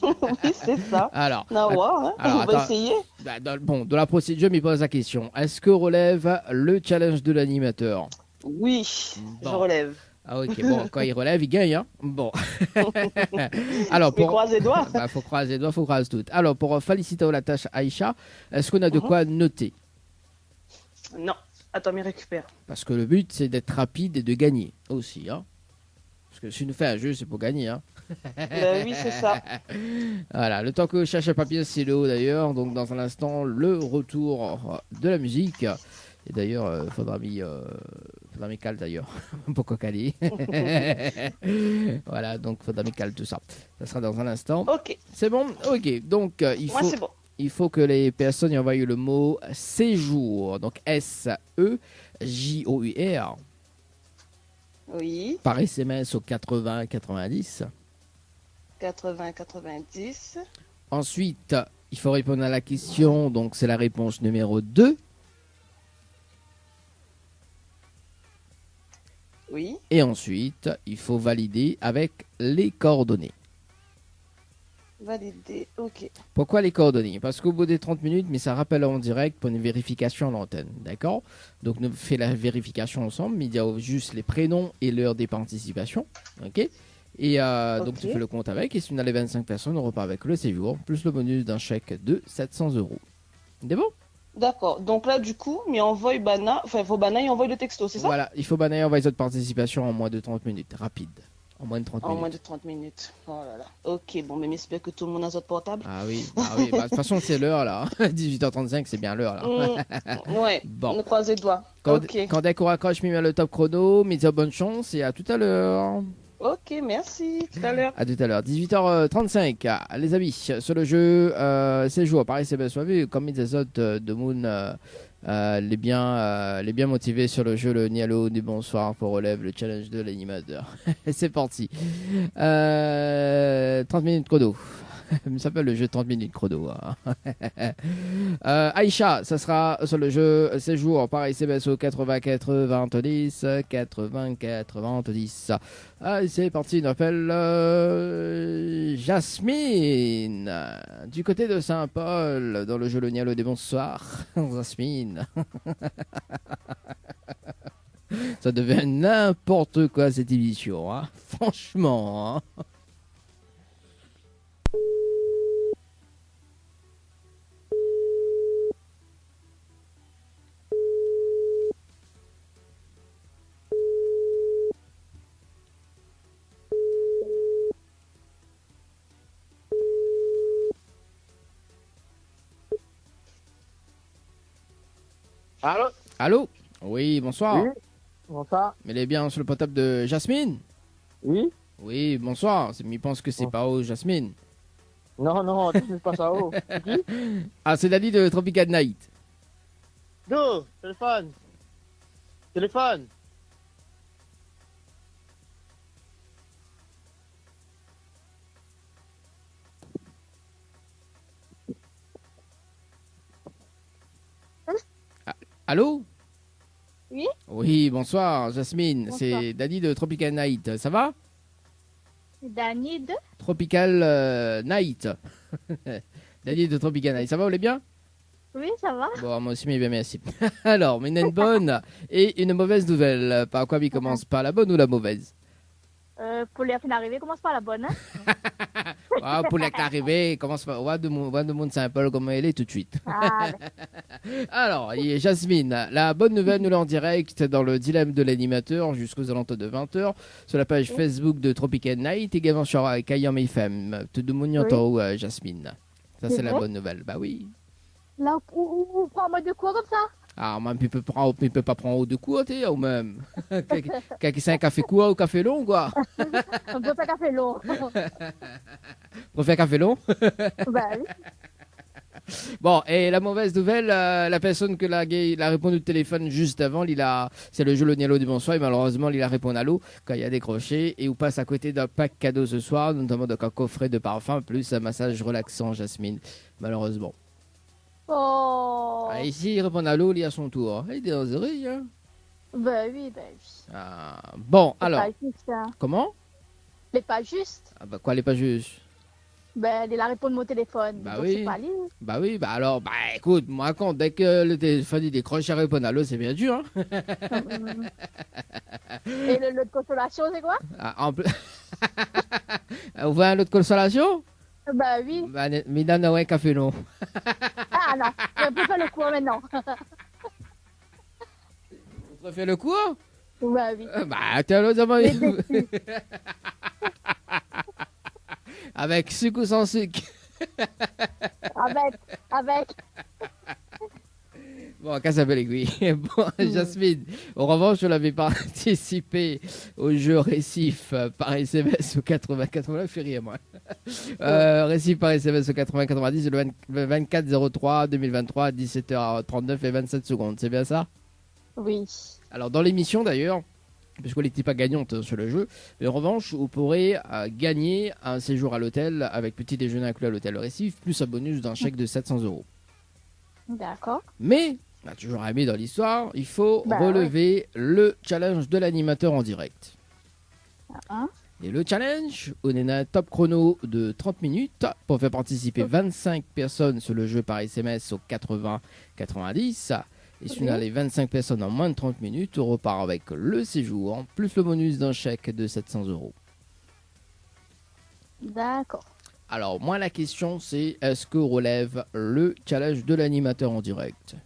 Oui, c'est ça.
Alors,
on va essayer.
Dans la procédure, il pose la question. Est-ce que relève le challenge de l'animateur?
Oui, je relève.
Ah ok, bon, quand il relève, il gagne, hein. Bon. Alors,
pour croiser les doigts.
Faut croiser les doigts, faut croiser tout. Alors, pour féliciter la tâche Aïcha, est-ce qu'on a de quoi noter?
Non. Attends, mais récupère.
Parce que le but, c'est d'être rapide et de gagner aussi, hein. Parce que si on fait un jeu, c'est pour gagner, hein.
Oui, c'est ça.
Voilà, le temps que je cherche un papier stylo d'ailleurs, donc dans un instant, le retour de la musique. Et d'ailleurs, faudra faudra me caler d'ailleurs. Pourquoi caler? Voilà, donc faudra me caler tout ça. Ça sera dans un instant.
Ok.
C'est bon? Ok, donc
Moi, c'est bon.
il faut que les personnes y envoient le mot séjour. Donc S-E-J-O-U-R.
Oui.
Par SMS au 80 90.
80 90.
Ensuite, il faut répondre à la question. Donc c'est la réponse numéro 2.
Oui.
Et ensuite, il faut valider avec les coordonnées.
Validé, ok.
Pourquoi les coordonnées? Parce qu'au bout des 30 minutes, mais ça rappelle en direct pour une vérification à l'antenne. D'accord? Donc, nous fait la vérification ensemble, mais il y a juste les prénoms et l'heure des participations. Ok? Et donc, tu fais le compte avec. Et si on a les 25 personnes, on repart avec le séjour, plus le bonus d'un chèque de 700 €. C'est bon?
D'accord. Donc là, du coup, il envoie Bana, enfin, il faut Bana, il envoie le texto, c'est ça?
Voilà, il faut banayer envoyer votre participation en moins de 30 minutes. Rapide. En moins de 30 minutes.
En moins de 30 minutes. Oh là là. Ok, bon, mais j'espère que tout le monde a son portable.
Ah oui, de toute façon, c'est l'heure là. 18h35, c'est bien l'heure là.
Ouais,
bon.
on croise les doigts.
Quand dès qu'on raccroche, mis le top chrono, mis bonne chance et à tout à l'heure.
Ok, merci. Tout à l'heure.
À tout à l'heure. 18h35, les amis, sur le jeu séjour. Pareil, c'est bien soivé. Comme les autres de Moon, les bien motivés sur le jeu, le Nialo du bonsoir pour relève le challenge de l'animateur. C'est parti. 30 minutes chrono. Ça s'appelle le jeu 30 minutes chrono. Aïcha, ça sera sur le jeu séjour. Pareil, CBSO 84 20 10 84 20 10. Allez, c'est parti. On appelle Jasmine du côté de Saint-Paul dans le jeu Le Nialo des bonsoirs. Jasmine. Ça devient n'importe quoi cette émission. Hein. Franchement. Hein.
Allô?
Allô? Oui, bonsoir.
Oui, bonsoir.
Mais elle est bien sur le portable de Jasmine?
Oui.
Oui, bonsoir. Je pense que c'est pas où, Jasmine.
Non, tu ne pas ça où.
Ah, c'est Dani de Tropical Night.
Go, téléphone. Téléphone.
Allô?
Oui?
Oui, bonsoir, Jasmine.
Bonsoir.
C'est Dani de Tropical Night. Ça va?
Dani de
Tropical Night. Dani de Tropical Night. Ça va, vous allez bien?
Oui, ça va.
Bon, moi aussi, mais bien, merci. Alors, mais une bonne et une mauvaise nouvelle. Par quoi il commence? Par la bonne ou la mauvaise?
Pour les fins d'arrivée, commence par la bonne. Hein?
Ah, pour l'arrivée, commence par de monde Saint-Paul comme elle est tout de suite.
Ah,
Alors, il y a Jasmine, la bonne nouvelle, nous l'en direct dans le dilemme de l'animateur jusqu'aux alentours de 20h sur la page Facebook de Tropical Night, également sur Kayam FM. Tout le monde y entend, Jasmine. Ça, c'est la bonne nouvelle. Bah oui.
Là, on prend en mode de quoi comme ça?
Ah, même, il peut pas prendre haut de cours, tu sais, ou même. C'est un café court ou café long, quoi.
On peut pas café long.
Préfère café long?
Bah oui.
Bon, et la mauvaise nouvelle, la personne que il a répondu au téléphone juste avant, c'est le jeu Le Nialo du bonsoir, et malheureusement, il a répondu à l'eau quand il a décroché, et on passe à côté d'un pack cadeau ce soir, notamment d'un coffret de parfum, plus un massage relaxant, Jasmine, malheureusement.
Oh.
Ah, ici, il répond à l'eau, il est à son tour. Il est dans les oreilles, hein.
Bah oui.
Ah, bon,
C'est
alors.
pas juste, hein.
Comment?
C'est pas juste.
Ah, bah quoi, elle est pas juste?
Ben, il a répondu mon téléphone.
Bah
donc
oui.
c'est pas lui.
Bah oui, bah alors, bah écoute, moi, quand dès que le téléphone il décroche, il répond à l'eau, c'est bien dur, hein.
Et le lot de consolation, c'est quoi?
Ah, on voit un lot de consolation?
Bah oui.
Bah, mais donne un café long.
Ah non, on peut faire le cours maintenant.
Tu préfères le cours?
Bah oui.
Bah, t'es l'autre avec sucre ou sans sucre?
Avec.
Bon, qu'à s'appelle aiguille. Bon, Jasmine, en revanche, je l'avais participé au jeu Récif par SMS au 80. Là, je fais rire, moi. Récif par SMS au 80-90, le 24-03-2023, 17h39 et 27 secondes. C'est bien ça?
Oui.
Alors, dans l'émission, d'ailleurs, parce qu'elle n'était pas gagnante sur le jeu, mais en revanche, vous pourrez gagner un séjour à l'hôtel avec petit déjeuner inclus à l'hôtel Récif, plus un bonus d'un chèque de 700 €.
D'accord.
Mais, on a toujours aimé dans l'histoire, il faut relever le challenge de l'animateur en direct. Et le challenge, on est un top chrono de 30 minutes pour faire participer 25 personnes sur le jeu par SMS au 80-90. Et si on a les 25 personnes en moins de 30 minutes, on repart avec le séjour, plus le bonus d'un chèque de 700 €.
D'accord.
Alors, moi, la question, c'est est-ce qu'on relève le challenge de l'animateur en direct?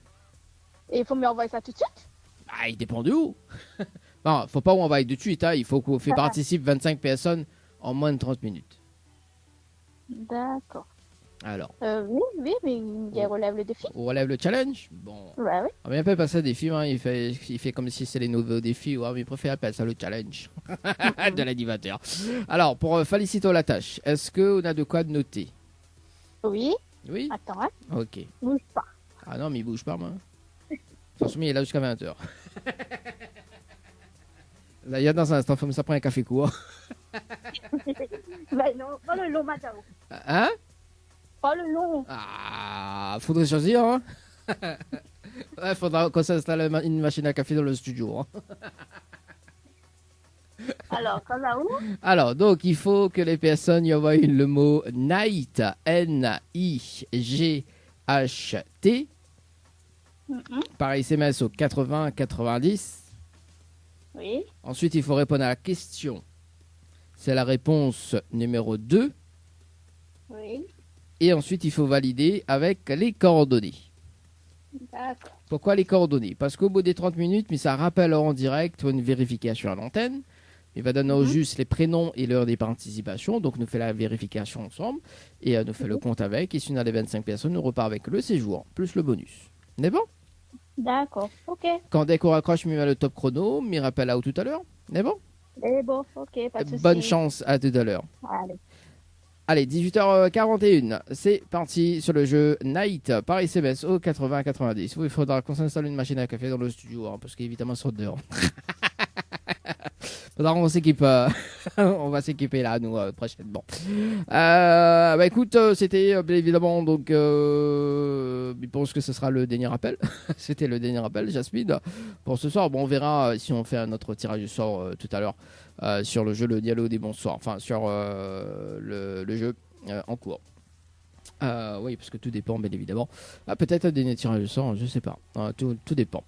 Et il faut me envoyer ça tout de suite?
Ah, il dépend de où. Non, faut pas qu'on envoie de suite. Hein. Il faut qu'on fait participer 25 personnes en moins de 30 minutes.
D'accord.
Alors.
Oui, mais il relève le défi.
On relève le challenge? Bon.
Ouais, oui.
On appelle pas ça défi, hein. Il fait comme si c'était les nouveaux défis. Ouais, mais il préfère appeler ça le challenge de l'animateur. Alors, pour féliciter la tâche, est-ce qu'on a de quoi noter?
Oui.
Oui?
Attends, hein.
Ok.
Bouge pas.
Ah non, mais il bouge pas, moi. Attention, il est là jusqu'à 20h. Là, il y a dans un instant, ça prend un café court.
Ben non, pas le long, madame.
Hein?
Pas le long.
Ah, faudrait choisir, hein. Ouais, faudra qu'on s'installe une machine à café dans le studio. Hein.
Alors, ça va où?
Alors, donc, il faut que les personnes y envoient le mot night, N-I-G-H-T, par SMS au 80-90.
Oui.
Ensuite, il faut répondre à la question. C'est la réponse numéro 2.
Oui.
Et ensuite, il faut valider avec les coordonnées.
D'accord.
Pourquoi les coordonnées? Parce qu'au bout des 30 minutes, mais ça rappelle en direct une vérification à l'antenne. Il va donner au juste les prénoms et l'heure des participations. Donc, nous fait la vérification ensemble. Et nous fait le compte avec. Et si on a les 25 personnes, nous repart avec le séjour, plus le bonus. C'est bon?
D'accord, ok.
Quand dès qu'on raccroche, me met le top chrono, me rappelle à tout à l'heure. C'est bon?
C'est bon, ok, pas de souci.
Bonne chance, à tout à l'heure.
Allez.
Allez, 18h41, c'est parti sur le jeu Night par SMS au 80-90. Il faudra qu'on s'installe une machine à café dans le studio, hein, parce qu'évidemment, sur dehors. Faudra qu'on s'équipe, on va s'équiper là, nous, prochainement. Bah écoute, c'était bien évidemment, donc, je pense que ce sera le dernier appel. C'était le dernier appel, Jasmine, pour ce soir. Bon, on verra si on fait un autre tirage du sort tout à l'heure sur le jeu Le Dialogue des Bonsoirs, enfin, sur le jeu en cours. Oui, parce que tout dépend, bien évidemment. Peut-être des tirages de sort, je sais pas. Tout dépend.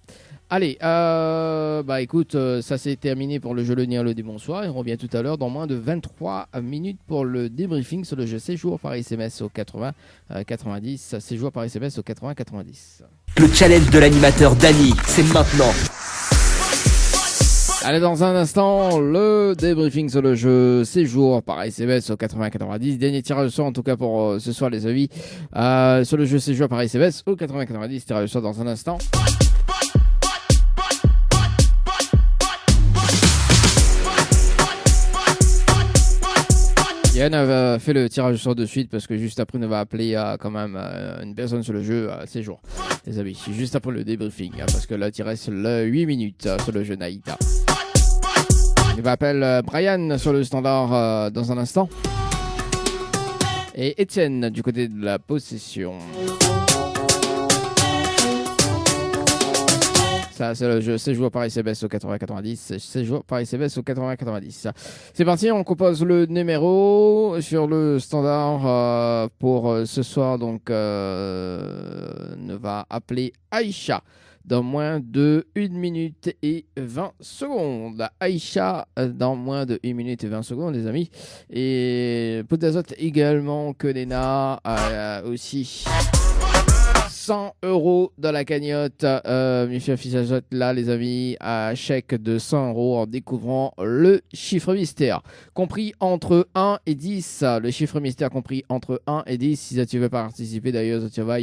Allez, bah écoute, ça c'est terminé pour le jeu Le Dialogue des Bonsoirs. Et on revient tout à l'heure dans moins de 23 minutes pour le débriefing sur le jeu Séjour par SMS au 80-90. Séjour par SMS au 80-90.
Le challenge de l'animateur Dany, c'est maintenant.
Allez, dans un instant, le débriefing sur le jeu Séjour par SMS au 80-90. Dernier tirage au sort en tout cas pour ce soir, les amis. Sur le jeu Séjour par SMS au 80-90. Tirage au sort dans un instant. Yann a fait le tirage au sort de suite parce que juste après, on va appeler quand même une personne sur le jeu Séjour. Les amis, juste après le débriefing, parce que là, il reste 8 minutes sur le jeu Naïta. Il va appeler Brian sur le standard dans un instant. Et Étienne du côté de la possession. Ça, c'est le jeu Séjour par SMS au 80-90. Séjour par SMS au 80-90. C'est parti, on compose le numéro sur le standard pour ce soir. Donc, on va appeler Aïcha dans moins de 1 minute et 20 secondes. Aïcha dans moins de 1 minute et 20 secondes, les amis. Et Poudazot également, que Léna aussi. 100 € dans la cagnotte. Michel Fissajotte, là, les amis, un chèque de 100 € en découvrant le chiffre mystère. Compris entre 1 et 10. Le chiffre mystère compris entre 1 et 10. Si tu veux participer, d'ailleurs, tu vas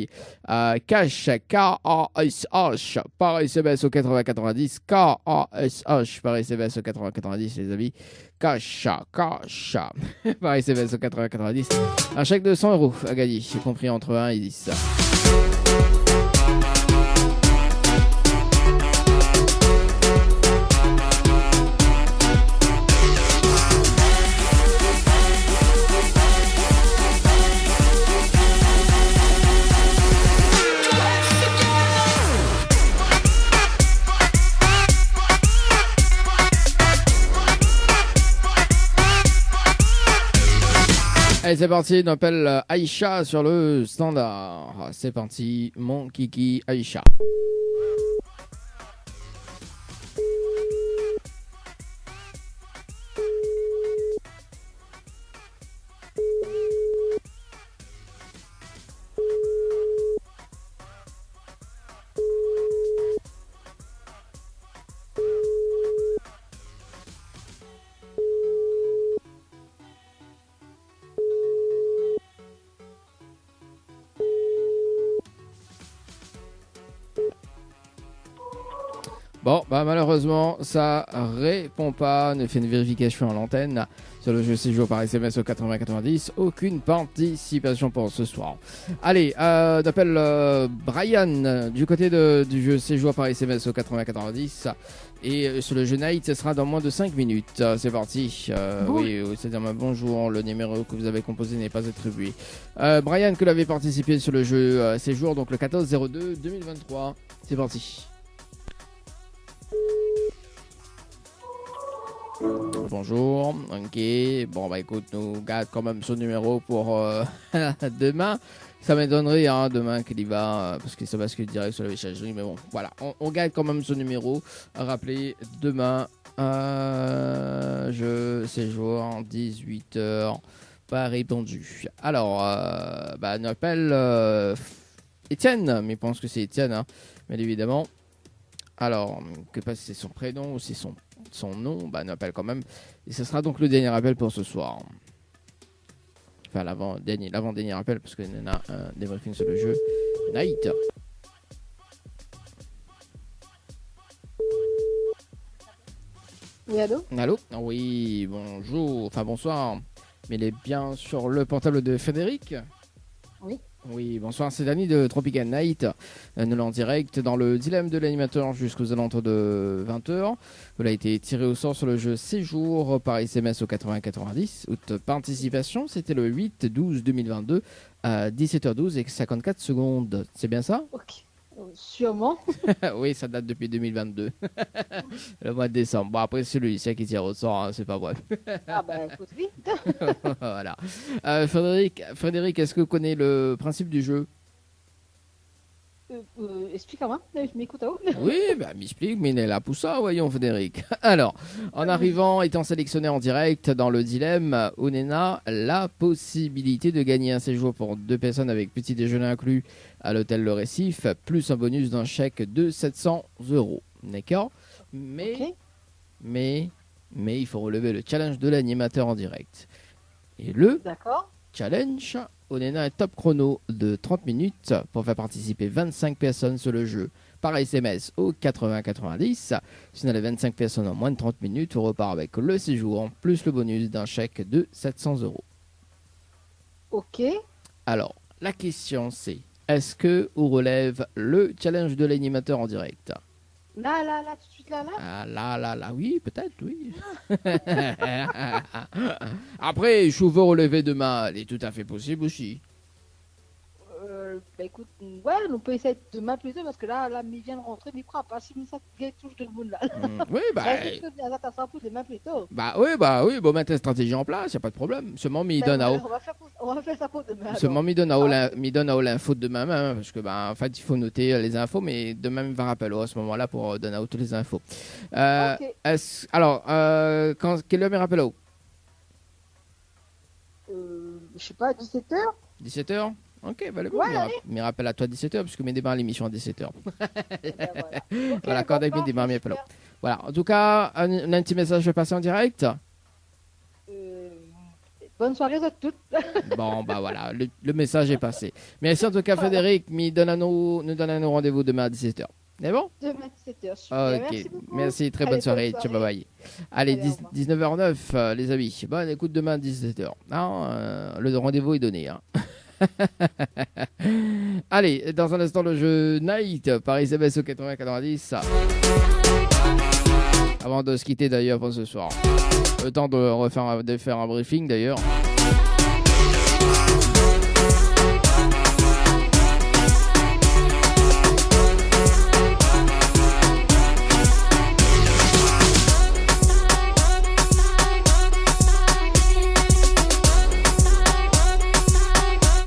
à cash, K-A-S-H, par SMS au 8090. K-A-S-H, par SMS au 8090, les amis. Cash, par SMS au 8090. Un chèque de 100 € à gagner, compris entre 1 et 10. Allez, c'est parti, on appelle Aïcha sur le standard. C'est parti, mon kiki Aïcha. Bon, bah malheureusement, ça répond pas. On a fait une vérification à l'antenne sur le jeu séjour par SMS au 8090. Aucune participation pour ce soir. Allez, on appelle Brian du côté du jeu séjour par SMS au 8090. Et sur le jeu Night, ce sera dans moins de 5 minutes. C'est parti. Oui, c'est-à-dire bonjour. Le numéro que vous avez composé n'est pas attribué. Brian, que l'avait participé sur le jeu séjour, donc le 14-02-2023. C'est parti. Bonjour, ok, bon bah écoute, nous garde quand même son numéro pour demain. Ça m'étonnerait demain qu'il y va, parce que ça bascule direct sur la messagerie, mais bon, voilà, on garde quand même son numéro. Rappelez, demain, je séjour 18h, pas répondu. Alors, on appelle Étienne, mais je pense que c'est Étienne, bien évidemment. Alors, que passe, c'est son prénom ou c'est son nom, on appelle quand même. Et ce sera donc le dernier appel pour ce soir. Enfin, l'avant-dernier appel, parce qu'il y en a un débriefing sur le jeu Night.
Oui, allô?
Allô? Oui, bonjour. Enfin, bonsoir. Mais il est bien sur le portable de Frédéric?
Oui.
Oui, bonsoir, c'est Dany de Tropical Night. Nous l'en direct dans le dilemme de l'animateur jusqu'aux alentours de 20h. Vous avez été tiré au sort sur le jeu Séjour par SMS au 8090. Haute participation, c'était le 8-12-2022 à 17h12 et 54 secondes. C'est bien ça?
Ok, sûrement.
Oui, ça date depuis 2022. Le mois de décembre. Bon, après, c'est lui qui tire au sort, c'est pas vrai.
Ah bah, écoute, vite.
Voilà. Frédéric, est-ce que vous connaissez le principe du jeu?
Explique-moi, je m'écoute à vous.
Oui, m'explique, mais il est là pour ça, voyons, Frédéric. Alors, en arrivant, étant sélectionné en direct dans le dilemme, Onena a la possibilité de gagner un séjour pour 2 personnes avec petit déjeuner inclus à l'hôtel Le Récif, plus un bonus d'un chèque de 700 €. D'accord? Mais il faut relever le challenge de l'animateur en direct. Et le challenge, Onena a un top chrono de 30 minutes pour faire participer 25 personnes sur le jeu par SMS au 80-90. Si on a les 25 personnes en moins de 30 minutes, on repart avec le séjour plus le bonus d'un chèque de 700 €.
Ok.
Alors, la question c'est, est-ce que on relève le challenge de l'animateur en direct?
Là, tout de suite, là.
Ah, là, oui, peut-être, oui. Après, je veux relever demain, elle est tout à fait possible aussi.
Bah écoute, ouais, on peut essayer demain plus tôt parce que là, il vient de rentrer, mais crois pas, si ça touche tout le monde là.
Oui,
demain plus tôt.
Bah oui, bon, mettre une stratégie en place, y a pas de problème. Seulement, il donne à
on va faire ça pour demain.
Seulement, il donne à l'info de demain même, parce que, en fait, il faut noter les infos, mais demain, il va rappeler à ce moment-là pour donner à toutes les infos.
Okay.
Alors, quelle heure il rappelle?
Je sais pas, 17h
17h? Ok, bah, bon,
Ouais,
mais rappelle à toi 17h, puisque mes démarre l'émission à 17h.
Voilà,
Voilà, quand avec mes démarre, mes appels. Voilà, en tout cas, on a un petit message, je vais passer en direct.
Bonne soirée à toutes.
Bon, bah voilà, le message est passé. Merci en tout cas, Frédéric, nous donne à nous rendez-vous demain à 17h. C'est bon?
Demain 17h, super.
Ok, merci, très bonne soirée. Ciao, bye bye. Allez, 19h09, les amis. Bon, écoute, demain à 17h. Le rendez-vous est donné. Hein. Allez, dans un instant, le jeu Night par SMS au 80-90. Avant de se quitter d'ailleurs pour ce soir. Le temps de faire un briefing d'ailleurs.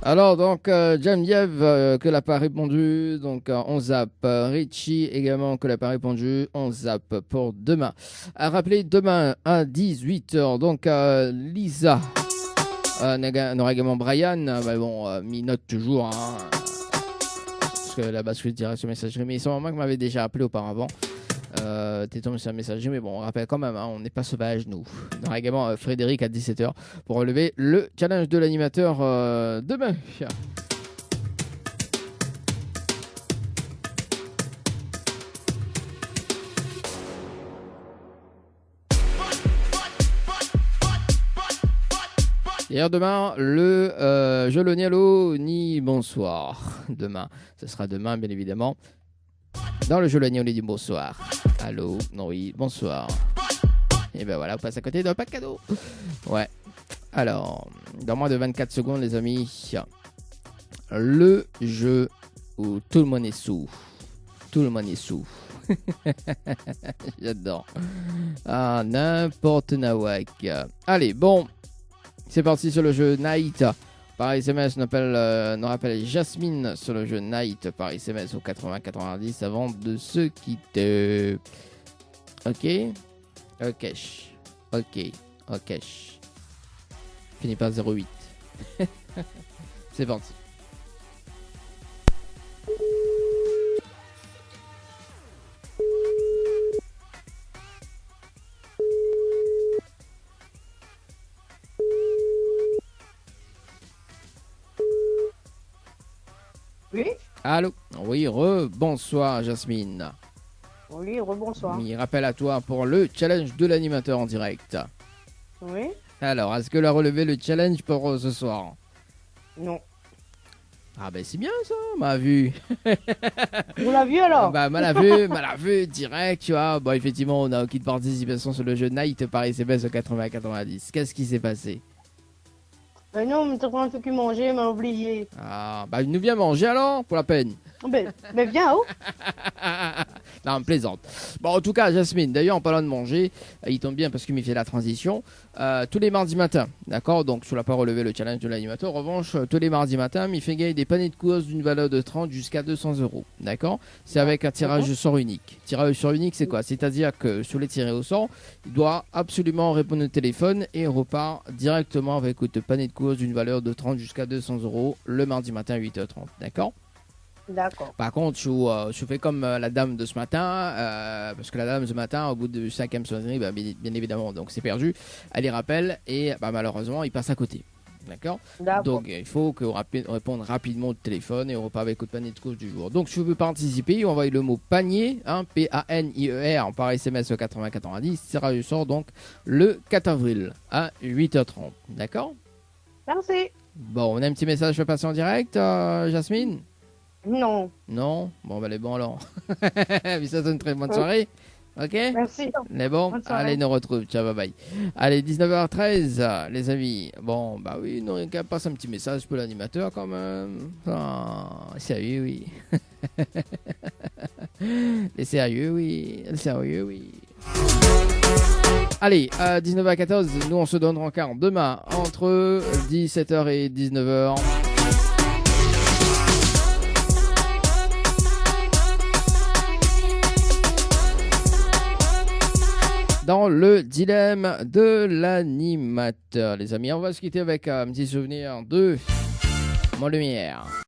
Alors donc Geneviève que n'a pas répondu, donc on zappe. Richie également que n'a pas répondu, on zappe pour demain. À rappeler demain à 18h, donc Lisa, on aura également Brian, mais bon, mi-note toujours, hein, parce que la bascule direct sur messagerie, mais ils sont vraiment qui m'avaient déjà appelé auparavant. T'es tombé sur un messager, mais bon, on rappelle quand même, hein, on n'est pas sauvages, nous. On aura également Frédéric à 17h pour relever le challenge de l'animateur demain. D'ailleurs, demain, je le nialo ni bonsoir. Demain, ce sera demain, bien évidemment. Dans le jeu, on dit bonsoir. Allô, non, oui, bonsoir. Et ben voilà, on passe à côté d'un pack cadeau. Ouais. Alors, dans moins de 24 secondes, les amis, le jeu où tout le monde est sous. Tout le monde est sous. J'adore. Ah, n'importe nawak. Allez, bon. C'est parti sur le jeu Night. Par SMS, on rappelle Jasmine sur le jeu Night par SMS au 80-90 avant de se quitter. Ok. Fini par 08. C'est parti.
Oui.
Allô. Oui, bonsoir Jasmine.
Oui, rebonsoir.
Oui, rappel à toi pour le challenge de l'animateur en direct.
Oui.
Alors, est-ce que tu as relevé le challenge pour ce soir?
Non.
Ah ben c'est bien ça, m'a vu.
On l'a vu alors?
Bah m'a vu, direct, tu vois. Bon, effectivement, on a aucune participation sur le jeu Night par SMS au 80-90. Qu'est-ce qui s'est passé?
Non, mais t'as pas un truc manger, m'a oublié.
Ah, bah il nous vient manger alors, pour la peine.
Mais viens, oh.
Non, plaisante. Bon, en tout cas, Jasmine, d'ailleurs, en parlant de manger, il tombe bien parce qu'il m'y fait la transition. Tous les mardis matins, d'accord? Donc, sur la pas relevé le challenge de l'animateur. En revanche, tous les mardis matins, il fait gagner des paniers de courses d'une valeur de 30 jusqu'à 200 €. D'accord? C'est avec un tirage au sort unique. Tirage au sort unique, c'est quoi? C'est-à-dire que sur les tirés au sort, il doit absolument répondre au téléphone et repart directement avec le panier de courses d'une valeur de 30 jusqu'à 200 € le mardi matin à 8h30. D'accord?
D'accord.
Par contre, je fais comme la dame de ce matin, parce que la dame de ce matin, au bout de 5e sonnerie, bah, bien évidemment, donc c'est perdu. Elle y rappelle et bah, malheureusement, il passe à côté. D'accord. Donc il faut qu'on réponde rapidement au téléphone et on repart avec le panier de course du jour. Donc si vous voulez participer, envoyez le mot panier, hein, P-A-N-I-E-R, par SMS 80-90, tirage au sort donc le 4 avril à 8h30. D'accord.
Merci.
Bon, on a un petit message, je vais passer en direct, Jasmine.
Non.
Non? Bon, ben, les bons alors. Mais ça, c'est une très bonne soirée. Ok?
Merci.
Les bons? Allez, nous retrouve. Ciao, bye bye. Allez, 19h13, les amis. Bon, bah oui, nous, on passe un petit message pour l'animateur quand même. Ah, sérieux, oui. Les sérieux, oui. Les sérieux, oui. Allez, à 19h14, nous, on se donne rencard demain entre 17h et 19h. Dans le dilemme de l'animateur, les amis. On va se quitter avec un petit souvenir de Mon lumière.